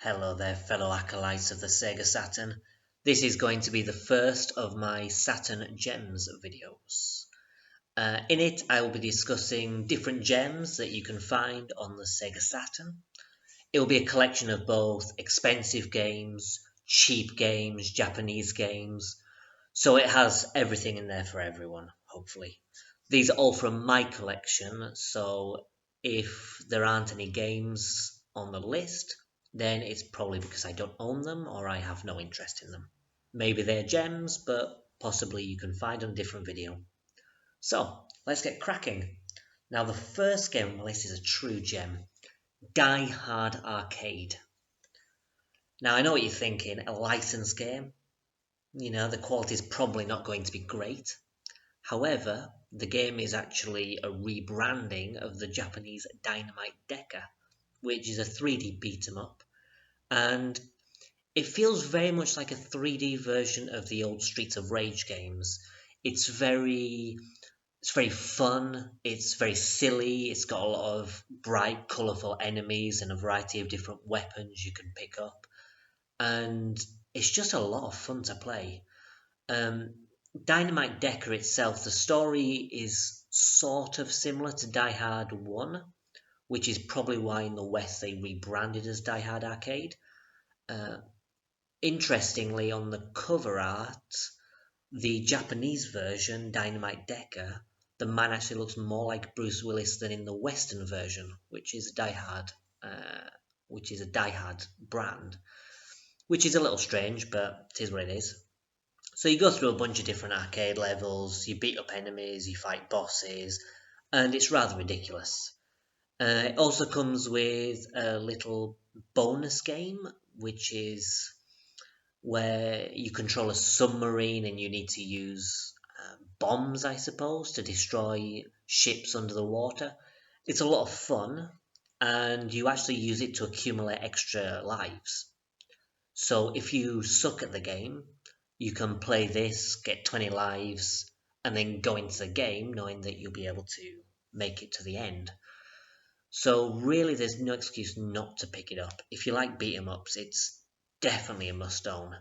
Hello there, fellow acolytes of the Sega Saturn. This is going to be the first of my Saturn Gems videos. In it, I will be discussing different gems that you can find on the Sega Saturn. It will be a collection of both expensive games, cheap games, Japanese games, so it has everything in there for everyone, hopefully. These are all from my collection, so if there aren't any games on the list, then it's probably because I don't own them or I have no interest in them. Maybe they're gems, but possibly you can find on a different video. So, let's get cracking. Now, the first game on my list is a true gem, Die Hard Arcade. Now, I know what you're thinking, a licensed game. The quality is probably not going to be great. However, the game is actually a rebranding of the Japanese Dynamite Decker, which is a 3D beat 'em up, and it feels very much like a 3D version of the old Streets of Rage games. It's very fun, it's very silly, it's got a lot of bright, colourful enemies and a variety of different weapons you can pick up, and it's just a lot of fun to play. Dynamite Decker itself, the story is sort of similar to Die Hard 1, which is probably why in the West they rebranded as Die Hard Arcade. Interestingly, on the cover art, the Japanese version, Dynamite Decker, the man actually looks more like Bruce Willis than in the Western version, which is a Die Hard brand, which is a little strange, but it is what it is. So you go through a bunch of different arcade levels, you beat up enemies, you fight bosses, and it's rather ridiculous. It also comes with a little bonus game, which is where you control a submarine and you need to use bombs, I suppose, to destroy ships under the water. It's a lot of fun, and you actually use it to accumulate extra lives. So if you suck at the game, you can play this, get 20 lives, and then go into the game knowing that you'll be able to make it to the end. So really there's no excuse not to pick it up. If you like beat 'em ups, it's definitely a must own.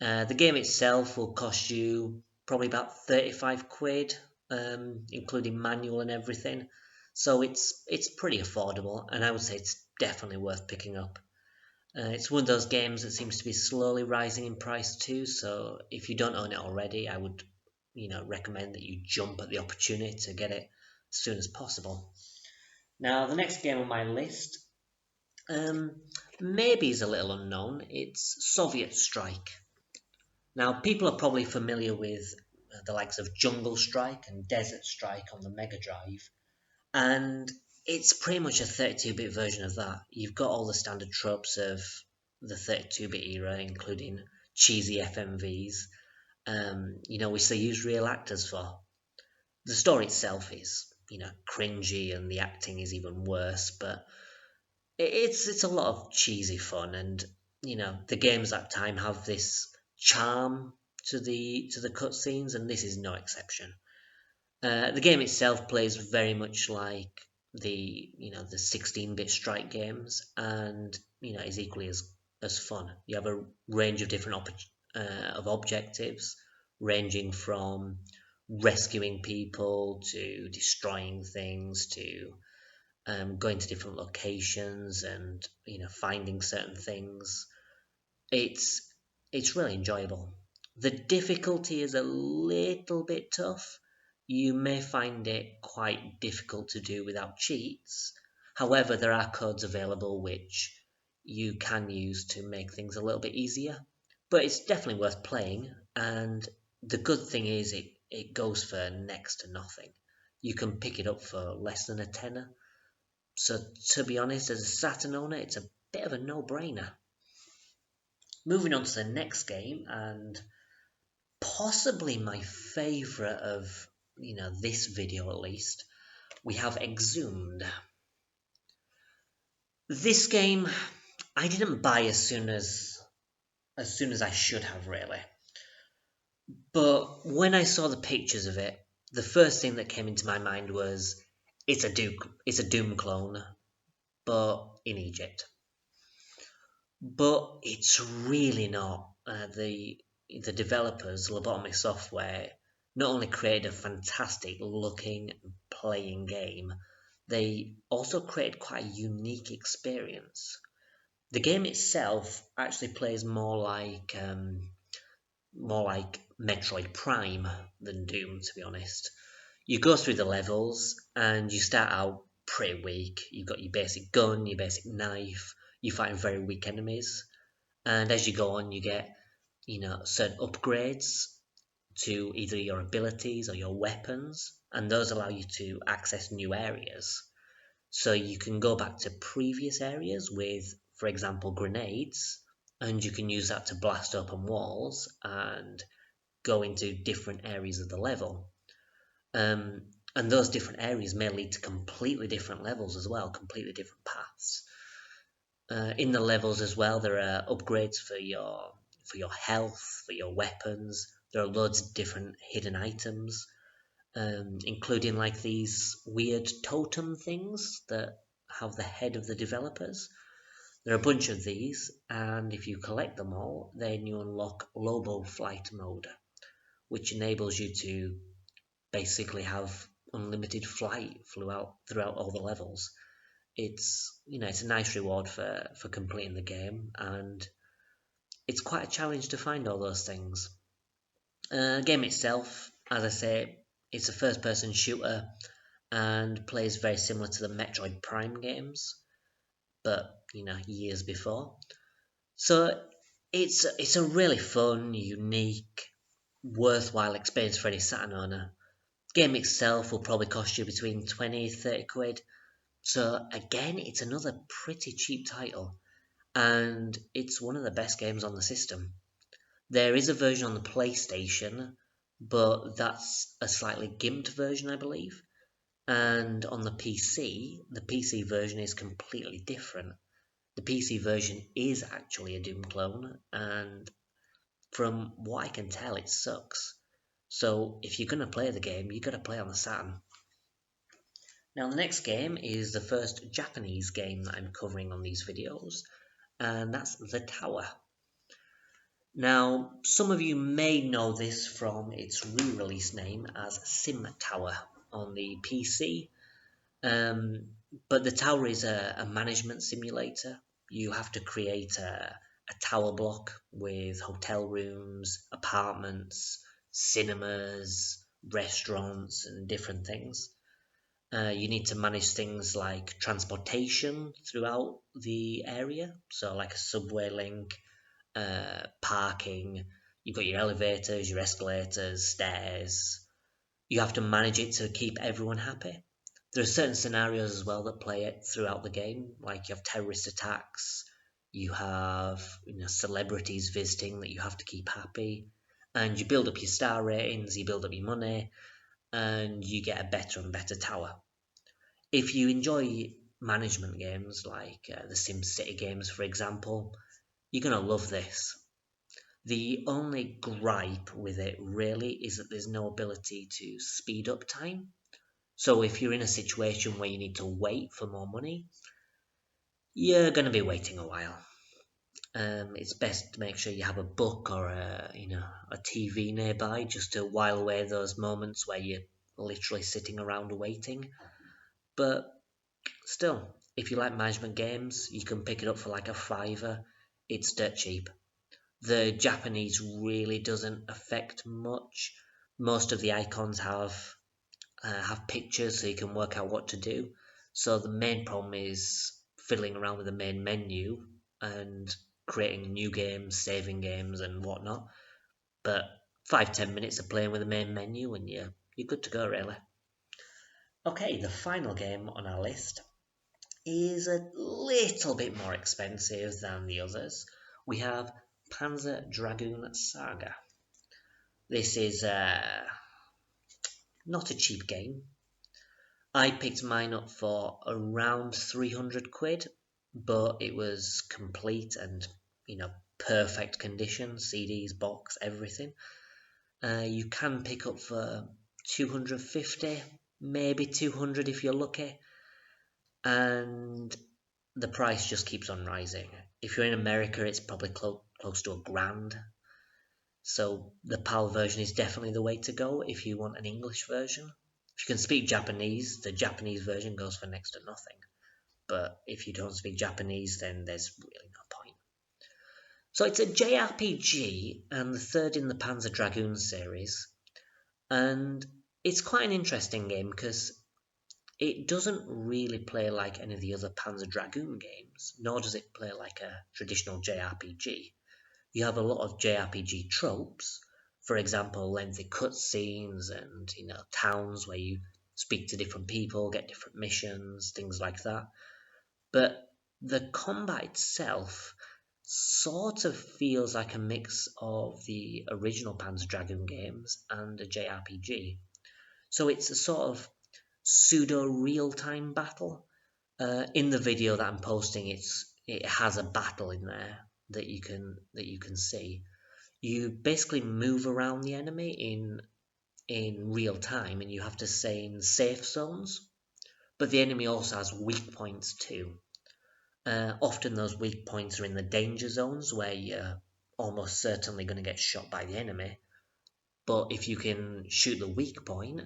The game itself will cost you probably about 35 quid, including manual and everything. So it's pretty affordable, and I would say it's definitely worth picking up. It's one of those games that seems to be slowly rising in price too, so if you don't own it already, I would recommend that you jump at the opportunity to get it as soon as possible. Now, the next game on my list maybe is a little unknown. It's Soviet Strike. Now, people are probably familiar with the likes of Jungle Strike and Desert Strike on the Mega Drive, and it's pretty much a 32-bit version of that. You've got all the standard tropes of the 32-bit era, including cheesy FMVs, which they use real actors for. The story itself is, cringy, and the acting is even worse, but it's a lot of cheesy fun, and the games at that time have this charm to the cutscenes, and this is no exception. The game itself plays very much like the 16-bit Strike games, and is equally as fun. You have a range of different of objectives, ranging from rescuing people to destroying things to going to different locations and finding certain things. It's really enjoyable. The difficulty is a little bit tough. You may find it quite difficult to do without cheats. However, there are codes available which you can use to make things a little bit easier. But it's definitely worth playing, and the good thing is it goes for next to nothing. You can pick it up for less than a tenner. So to be honest, as a Saturn owner, it's a bit of a no-brainer. Moving on to the next game, and possibly my favourite of this video at least, we have Exhumed. This game I didn't buy as soon as I should have, really. But when I saw the pictures of it, the first thing that came into my mind was it's a Doom clone, but in Egypt. but it's really not. The developers, Lobotomy Software, not only created a fantastic looking playing game, they also created quite a unique experience. The game itself actually plays more like Metroid Prime than Doom, to be honest. You go through the levels and you start out pretty weak. You've got your basic gun, your basic knife, you fight very weak enemies, and as you go on, you get certain upgrades to either your abilities or your weapons, and those allow you to access new areas. So you can go back to previous areas with, for example, grenades, and you can use that to blast open walls and go into different areas of the level. And those different areas may lead to completely different levels as well, completely different paths. In the levels as well, there are upgrades for your health, for your weapons. There are loads of different hidden items, including like these weird totem things that have the head of the developers. There are a bunch of these, and if you collect them all, then you unlock Lobo Flight Mode, which enables you to basically have unlimited flight throughout all the levels. It's a nice reward for completing the game, and it's quite a challenge to find all those things. Game itself, as I say, it's a first-person shooter and plays very similar to the Metroid Prime games, but years before. So it's a really fun, unique, worthwhile experience for any Saturn owner. The game itself will probably cost you between 20-30 quid. So again, it's another pretty cheap title, and it's one of the best games on the system. There is a version on the PlayStation, but that's a slightly gimped version, I believe. And on the PC version is completely different. The PC version is actually a Doom clone, and from what I can tell, it sucks. So if you're going to play the game, you've got to play on the Saturn. Now the next game is the first Japanese game that I'm covering on these videos, and that's The Tower. Now, some of you may know this from its re-release name as Sim Tower on the PC, but The Tower is a management simulator. You have to create a tower block with hotel rooms, apartments, cinemas, restaurants, and different things. You need to manage things like transportation throughout the area, so like a subway link, parking. You've got your elevators, your escalators, stairs. You have to manage it to keep everyone happy. There are certain scenarios as well that play it throughout the game, like you have terrorist attacks, you have celebrities visiting that you have to keep happy, and you build up your star ratings, you build up your money, and you get a better and better tower. If you enjoy management games like the SimCity games, for example, you're going to love this. The only gripe with it really is that there's no ability to speed up time. So if you're in a situation where you need to wait for more money, you're going to be waiting a while. It's best to make sure you have a book or a TV nearby just to while away those moments where you're literally sitting around waiting. But still, if you like management games, you can pick it up for like a $5. It's dirt cheap. The Japanese really doesn't affect much. Most of the icons have pictures so you can work out what to do. So the main problem is fiddling around with the main menu and creating new games, saving games and whatnot. But 5-10 minutes of playing with the main menu and you're good to go really. Okay, the final game on our list is a little bit more expensive than the others. We have Panzer Dragoon Saga. This is not a cheap game. I picked mine up for around 300 quid, but it was complete and perfect condition, CDs, box, everything. You can pick up for 250, maybe 200 if you're lucky, and the price just keeps on rising. If you're in America, it's probably close to $1,000. So the PAL version is definitely the way to go if you want an English version. If you can speak Japanese, the Japanese version goes for next to nothing. But if you don't speak Japanese, then there's really no point. So it's a JRPG and the third in the Panzer Dragoon series. And it's quite an interesting game because it doesn't really play like any of the other Panzer Dragoon games, nor does it play like a traditional JRPG. You have a lot of JRPG tropes, for example, lengthy cutscenes and towns where you speak to different people, get different missions, things like that. But the combat itself sort of feels like a mix of the original Panzer Dragoon games and a JRPG. So it's a sort of pseudo real-time battle. In the video that I'm posting, it has a battle in there that you can see. You basically move around the enemy in real time, and you have to stay in safe zones. But the enemy also has weak points too. Often those weak points are in the danger zones where you're almost certainly going to get shot by the enemy. But if you can shoot the weak point,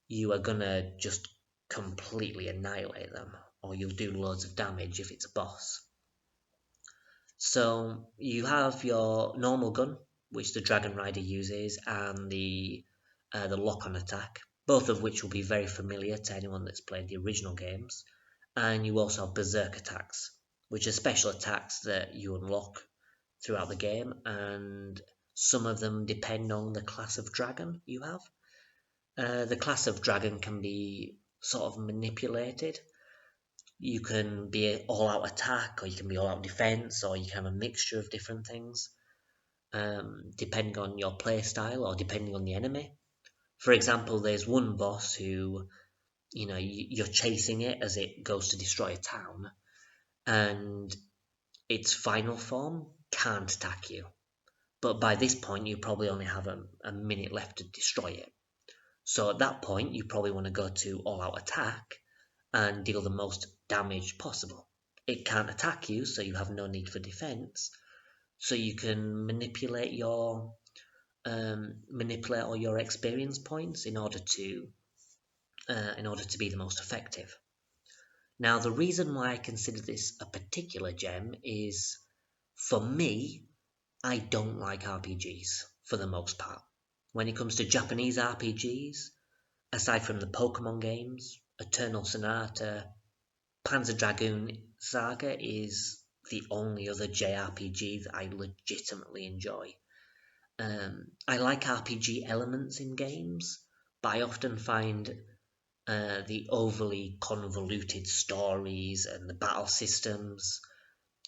you are going to just completely annihilate them, or you'll do loads of damage if it's a boss. So you have your normal gun, which the Dragon Rider uses, and the lock-on attack, both of which will be very familiar to anyone that's played the original games. And you also have berserk attacks, which are special attacks that you unlock throughout the game, and some of them depend on the class of dragon you have. The class of dragon can be sort of manipulated. You can be all-out attack, or you can be all-out defense, or you can have a mixture of different things, depending on your play style or depending on the enemy. For example, there's one boss who, you're chasing it as it goes to destroy a town, and its final form can't attack you. But by this point, you probably only have a minute left to destroy it. So at that point, you probably want to go to all-out attack and deal the most damage possible. It can't attack you, so you have no need for defense. So you can manipulate all your experience points in order to be the most effective. Now, the reason why I consider this a particular gem is, for me, I don't like RPGs for the most part. When it comes to Japanese RPGs, aside from the Pokemon games, Eternal Sonata, Panzer Dragoon Saga is the only other JRPG that I legitimately enjoy. I like RPG elements in games, but I often find the overly convoluted stories and the battle systems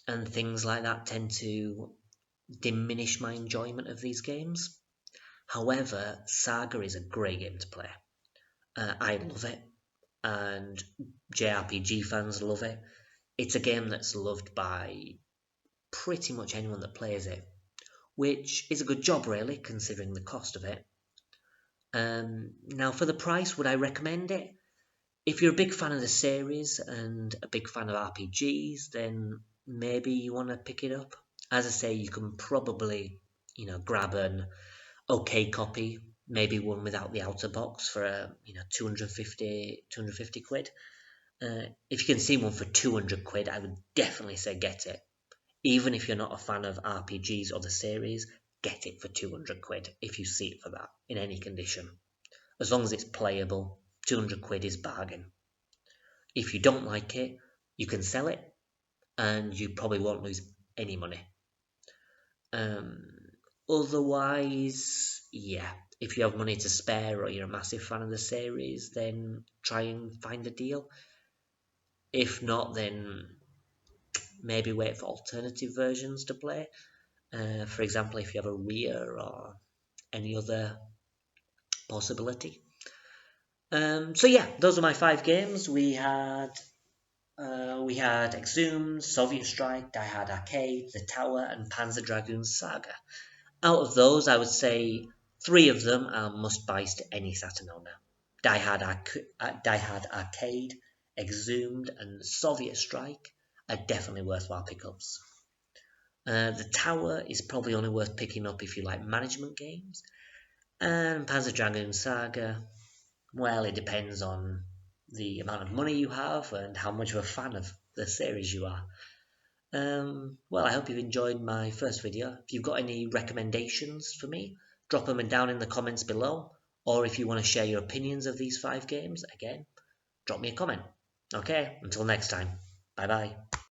and things like that tend to diminish my enjoyment of these games. However, Saga is a great game to play. I love it, and JRPG fans love it. It's a game that's loved by pretty much anyone that plays it, which is a good job, really, considering the cost of it. Now, for the price, would I recommend it? If you're a big fan of the series and a big fan of RPGs, then maybe you want to pick it up. As I say, you can probably, grab an okay copy, maybe one without the outer box for 250 quid. If you can see one for 200 quid, I would definitely say get it. Even if you're not a fan of RPGs or the series, get it for 200 quid if you see it for that, in any condition. As long as it's playable, 200 quid is bargain. If you don't like it, you can sell it, and you probably won't lose any money. Otherwise, yeah, if you have money to spare or you're a massive fan of the series, then try and find a deal. If not, then maybe wait for alternative versions to play. For example, if you have a rear or any other possibility. So yeah, those are my 5 games. We had Exhumed, Soviet Strike, Die Hard Arcade, The Tower, and Panzer Dragoon Saga. Out of those, I would say 3 of them are must-buys to any Saturn owner. Die Hard Arcade, Exhumed, and Soviet Strike are definitely worthwhile pickups. The Tower is probably only worth picking up if you like management games. And Panzer Dragoon Saga, well, it depends on the amount of money you have and how much of a fan of the series you are. Well, I hope you've enjoyed my first video. If you've got any recommendations for me, drop them down in the comments below. Or if you want to share your opinions of these 5 games, again, drop me a comment. Okay, until next time. Bye bye.